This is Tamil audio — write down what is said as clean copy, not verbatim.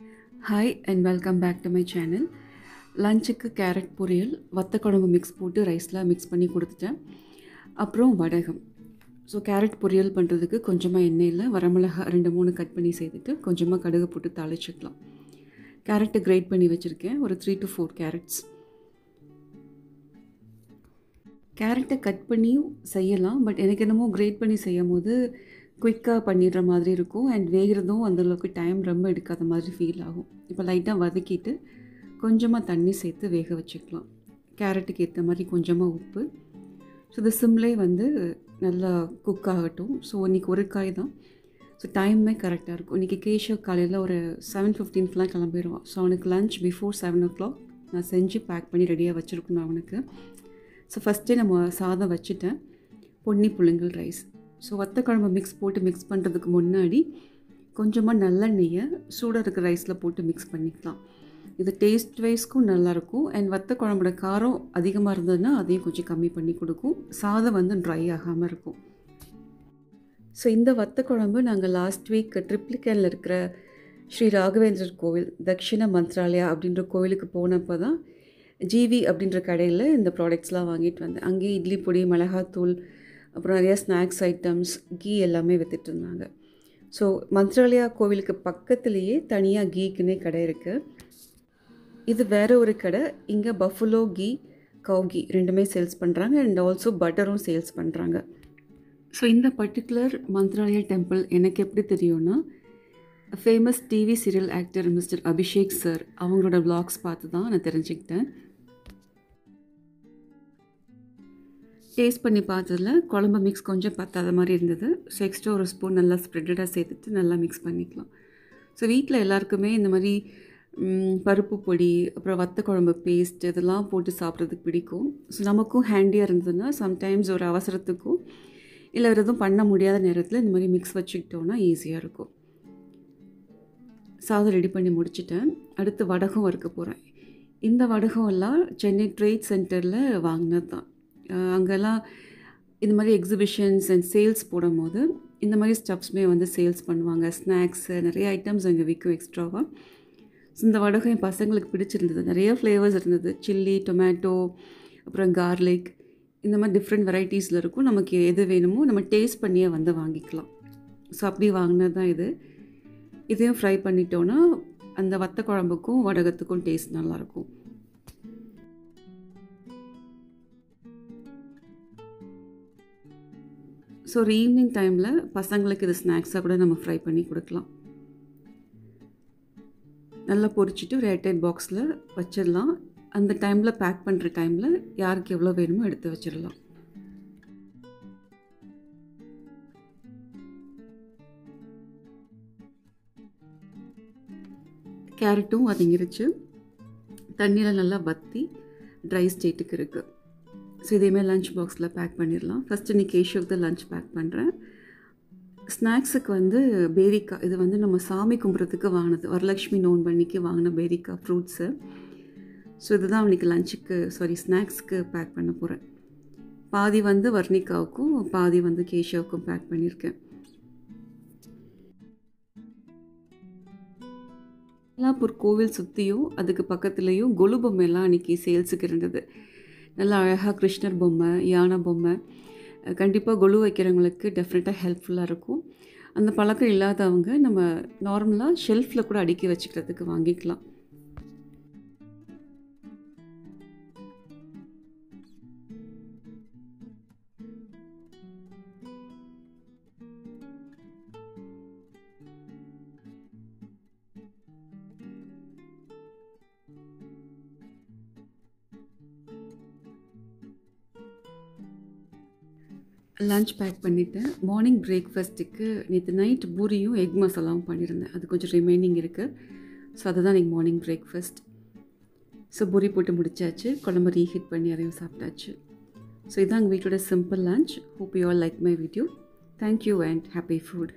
Hi and welcome back to my channel. லஞ்சுக்கு கேரட் பொரியல் வத்த குழம்பு மிக்ஸ் போட்டு ரைஸில் மிக்ஸ் பண்ணி கொடுத்துட்டேன். அப்புறம் வடகம். ஸோ கேரட் பொரியல் பண்ணுறதுக்கு கொஞ்சமாக எண்ணெயில் வரமிளகா 2-3 கட் பண்ணி சேர்த்துட்டு கொஞ்சமாக கடுகு போட்டு தாளிச்சிக்கலாம். கேரட்டை கிரேட் பண்ணி வச்சுருக்கேன், ஒரு 3 to 4 கேரட்ஸ். கேரட்டை கட் பண்ணியும் செய்யலாம், பட் எனக்கு என்னமோ கிரேட் பண்ணி செய்யும் போது குயிக்காக பண்ணிடுற மாதிரி இருக்கும் அண்ட் வேகிறதும் அந்தளவுக்கு டைம் ரொம்ப எடுக்காத மாதிரி ஃபீல் ஆகும். இப்போ லைட்டாக வதக்கிட்டு கொஞ்சமாக தண்ணி சேர்த்து வேக வச்சுக்கலாம். கேரட்டுக்கு ஏற்ற மாதிரி கொஞ்சமாக உப்பு. ஸோ இந்த சிம்லே நல்லா குக் ஆகட்டும். ஸோ இன்றைக்கி ஒரு காய் தான், ஸோ டைமே கரெக்டாக இருக்கும். இன்றைக்கி கேஷவ் காலையில் ஒரு 7:15 கிளம்பிடுவான். ஸோ அவனுக்கு லன்ச் பிஃபோர் 7 o'clock நான் செஞ்சு பேக் பண்ணி ரெடியாக வச்சுருக்கணும் அவனுக்கு. ஸோ ஃபஸ்ட்டே நம்ம சாதம் வச்சுட்டேன், பொன்னி புழுங்கல் ரைஸ். ஸோ வத்த குழம்பு மிக்ஸ் பண்ணுறதுக்கு முன்னாடி கொஞ்சமாக நல்லெண்ணெயை சூடாக இருக்கிற ரைஸில் போட்டு மிக்ஸ் பண்ணிக்கலாம். இது டேஸ்ட் வைஸ்க்கும் நல்லாயிருக்கும் அண்ட் வத்த குழம்போட காரம் அதிகமாக இருந்ததுன்னா அதையும் கொஞ்சம் கம்மி பண்ணி கொடுக்கும். சாதம் ட்ரை ஆகாமல் இருக்கும். ஸோ இந்த வத்த குழம்பு நாங்கள் லாஸ்ட் வீக் ட்ரிப்ளிகேனில் இருக்கிற ஸ்ரீ ராகவேந்திரர் கோவில் தக்ஷிண மந்த்ராலயா அப்படின்ற கோவிலுக்கு போனப்போ தான் ஜிவி அப்படின்ற கடையில் இந்த ப்ராடக்ட்ஸ்லாம் வாங்கிட்டு வந்தேன். அங்கேயே இட்லி பொடி, மிளகாத்தூள், அப்புறம் நிறையா ஸ்நாக்ஸ் ஐட்டம்ஸ், கீ எல்லாமே விற்றுட்டு இருந்தாங்க. ஸோ மந்த்ராலயா கோவிலுக்கு பக்கத்துலேயே தனியாக கீக்குன்னே கடை இருக்குது. இது வேறு ஒரு கடை. இங்கே பஃபலோ கீ, கவ் கீ ரெண்டுமே சேல்ஸ் பண்ணுறாங்க அண்ட் ஆல்சோ பட்டரும் சேல்ஸ் பண்ணுறாங்க. ஸோ இந்த பர்டிகுலர் மந்த்ராலயா டெம்பிள் எனக்கு எப்படி தெரியும்னா, famous TV serial actor mister Abhishek sir அவங்களோட வ்ளாக்ஸ் பார்த்து தான் நான் தெரிஞ்சுக்கிட்டேன். டேஸ்ட் பண்ணி பார்த்ததில் குழம்பு மிக்ஸ் கொஞ்சம் பத்தாத மாதிரி இருந்தது. ஸோ எக்ஸ்ட்ரா ஒரு ஸ்பூன் நல்லா ஸ்ப்ரெட்டடாக சேர்த்துட்டு நல்லா மிக்ஸ் பண்ணிக்கலாம். ஸோ வீட்டில் எல்லாருக்குமே இந்த மாதிரி பருப்பு பொடி, அப்புறம் வத்த குழம்பு பேஸ்ட் இதெல்லாம் போட்டு சாப்பிட்றதுக்கு பிடிக்கும். ஸோ நமக்கும் ஹேண்டியாக இருந்ததுன்னா சம்டைம்ஸ் ஒரு அவசரத்துக்கும் இல்லை வேறு எதுவும் பண்ண முடியாத நேரத்தில் இந்த மாதிரி மிக்ஸ் வச்சுக்கிட்டோன்னா ஈஸியாக இருக்கும். சாதம் ரெடி பண்ணி முடிச்சிட்டேன். அடுத்து வடகம் வறுக்க போகிறேன். இந்த வடகம் எல்லாம் சென்னை ட்ரேட் சென்டரில் வாங்கினது தான். அங்கெல்லாம் இந்த மாதிரி எக்ஸிபிஷன்ஸ் அண்ட் சேல்ஸ் போடும் போது இந்த மாதிரி ஸ்டப்ஸுமே சேல்ஸ் பண்ணுவாங்க. ஸ்நாக்ஸு நிறைய ஐட்டம்ஸ் அங்கே விற்கும் எக்ஸ்ட்ராவாக. ஸோ இந்த வடகம் என் பசங்களுக்கு பிடிச்சிருந்தது. நிறைய ஃப்ளேவர்ஸ் இருந்தது, சில்லி, டொமேட்டோ, அப்புறம் கார்லிக், இந்த மாதிரி டிஃப்ரெண்ட் வெரைட்டிஸில் இருக்கும். நமக்கு எது வேணுமோ நம்ம டேஸ்ட் பண்ணியே வாங்கிக்கலாம். ஸோ அப்படி வாங்கினது தான் இது. இதையும் ஃப்ரை பண்ணிட்டோன்னா அந்த வத்த குழம்புக்கும் வடகத்துக்கும் டேஸ்ட் நல்லாயிருக்கும். ஸோ ஒரு ஈவினிங் டைமில் பசங்களுக்கு இது ஸ்நாக்ஸாக கூட நம்ம ஃப்ரை பண்ணி கொடுக்கலாம். நல்லா பொரிச்சிட்டு ஒரு ஏர்டைட் பாக்ஸில் வச்சிடலாம். அந்த டைமில் பேக் பண்ணுற டைமில் யாருக்கு எவ்வளோ வேணுமோ எடுத்து வச்சிடலாம். கேரட்டும் வதங்கிருச்சு, தண்ணியில் நல்லா வற்றி ட்ரை ஸ்டேட்டுக்கு இருக்குது. ஸோ இதேமாதிரி லஞ்ச் பாக்ஸில் பேக் பண்ணிடலாம். ஃபஸ்ட்டு இன்றைக்கி கேஷுக்கு தான் லஞ்ச் பேக் பண்ணுறேன். ஸ்நாக்ஸுக்கு பேரிக்காய், இது நம்ம சாமி கும்பிட்றதுக்கு வாங்கினது, வரலட்சுமி நோன்பன்னிக்கு வாங்கின பேரிக்காய் ஃப்ரூட்ஸு. ஸோ இதுதான் இன்றைக்கி லஞ்சுக்கு ஸ்நாக்ஸுக்கு பேக் பண்ண போகிறேன். பாதி வர்ணிகாவுக்கும் பாதி கேஷவுக்கும் பேக் பண்ணியிருக்கேன். மயிலாப்பூர் கோவில் சுற்றியும் அதுக்கு பக்கத்துலேயும் கொலு பொம்மையெல்லாம் அன்றைக்கி சேல்ஸுக்கு இருந்தது. நல்லா அழகாக கிருஷ்ணர் பொம்மை, யானை பொம்மை. கண்டிப்பாக கொலு வைக்கிறவங்களுக்கு டெஃபினட்டாக ஹெல்ப்ஃபுல்லாக இருக்கும். அந்த பழக்கம் இல்லாதவங்க நம்ம நார்மலாக ஷெல்ஃபில் கூட அடுக்கி வச்சுக்கிறதுக்கு வாங்கிக்கலாம். லன்ச் பேக் பண்ணிவிட்டேன். மார்னிங் பிரேக்ஃபாஸ்ட்டுக்கு நேற்று நைட் பூரியும் எக் மசாலாவும் பண்ணியிருந்தேன். அது கொஞ்சம் ரிமைனிங் இருக்குது. ஸோ அதுதான் இன்றைக்கி மார்னிங் பிரேக்ஃபாஸ்ட். ஸோ பூரி போட்டு முடிச்சாச்சு, குழம்பு ரீஹீட் பண்ணி அதையும் சாப்பிட்டாச்சு. ஸோ இதுதான் எங்கள் வீட்டோட simple lunch. Hope you all like my video. Thank you and happy food.